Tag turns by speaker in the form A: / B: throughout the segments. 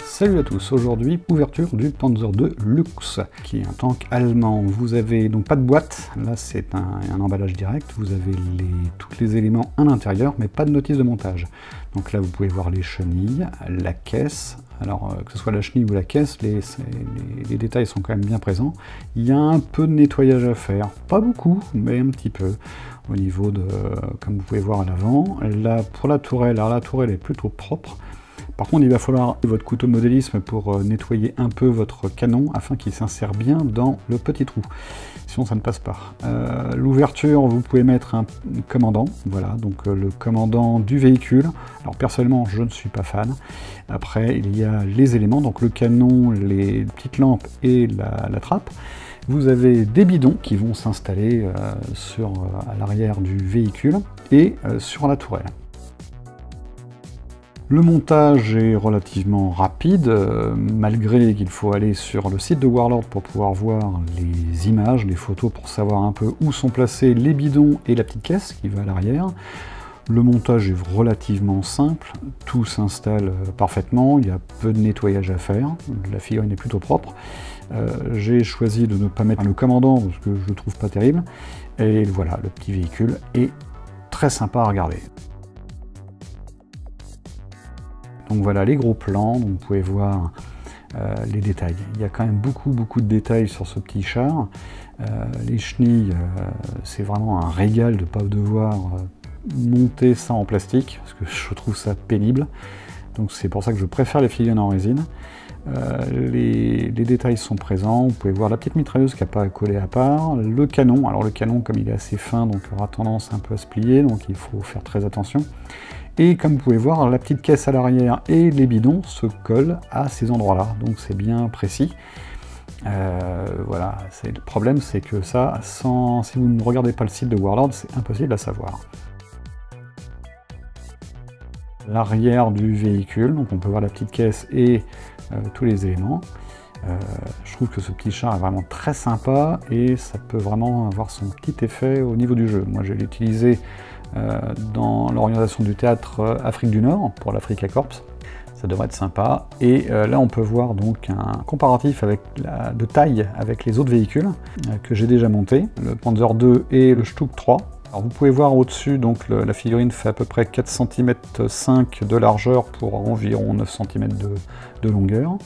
A: Salut à tous, aujourd'hui ouverture du Panzer II Luchs, qui est un tank allemand. Vous avez donc pas de boîte, là c'est un emballage direct, vous avez tous les éléments à l'intérieur, mais pas de notice de montage. Donc là vous pouvez voir les chenilles, la caisse, alors que ce soit la chenille ou la caisse, les détails sont quand même bien présents. Il y a un peu de nettoyage à faire, pas beaucoup, mais un petit peu, au niveau de, comme vous pouvez voir à l'avant. Là pour la tourelle, alors la tourelle est plutôt propre. Par contre, il va falloir votre couteau de modélisme pour nettoyer un peu votre canon afin qu'il s'insère bien dans le petit trou. Sinon, ça ne passe pas. L'ouverture, vous pouvez mettre un commandant. Voilà, donc le commandant du véhicule. Alors personnellement, je ne suis pas fan. Après, il y a les éléments, donc le canon, les petites lampes et la trappe. Vous avez des bidons qui vont s'installer à l'arrière du véhicule et sur la tourelle. Le montage est relativement rapide, malgré qu'il faut aller sur le site de Warlord pour pouvoir voir les images, les photos, pour savoir un peu où sont placés les bidons et la petite caisse qui va à l'arrière. Le montage est relativement simple, tout s'installe parfaitement, il y a peu de nettoyage à faire, la figurine est plutôt propre. J'ai choisi de ne pas mettre le commandant parce que je le trouve pas terrible, et voilà, le petit véhicule est très sympa à regarder. Donc voilà les gros plans, donc vous pouvez voir les détails. Il y a quand même beaucoup de détails sur ce petit char. Les chenilles, c'est vraiment un régal de ne pas devoir monter ça en plastique, parce que je trouve ça pénible. Donc c'est pour ça que je préfère les figurines en résine. Les détails sont présents, vous pouvez voir la petite mitrailleuse qui n'a pas à coller à part, le canon, alors le canon comme il est assez fin, donc aura tendance un peu à se plier, donc il faut faire très attention. Et comme vous pouvez voir, la petite caisse à l'arrière et les bidons se collent à ces endroits-là, donc c'est bien précis. Voilà, le problème c'est que ça, si vous ne regardez pas le site de Warlord, c'est impossible à savoir. L'arrière du véhicule, donc on peut voir la petite caisse et tous les éléments. Je trouve que ce petit char est vraiment très sympa et ça peut vraiment avoir son petit effet au niveau du jeu. Moi je l'ai utilisé dans l'orientation du théâtre Afrique du Nord pour l'Africa Corps. Ça devrait être sympa. Et là on peut voir donc un comparatif de taille avec les autres véhicules que j'ai déjà montés, le Panzer II et le Stuck 3. Alors vous pouvez voir au-dessus, donc la figurine fait à peu près 4,5 cm de largeur pour environ 9 cm de longueur.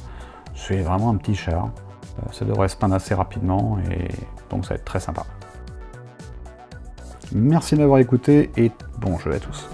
A: C'est vraiment un petit char. Ça devrait se peindre assez rapidement et donc ça va être très sympa. Merci d'avoir écouté et bon jeu à tous.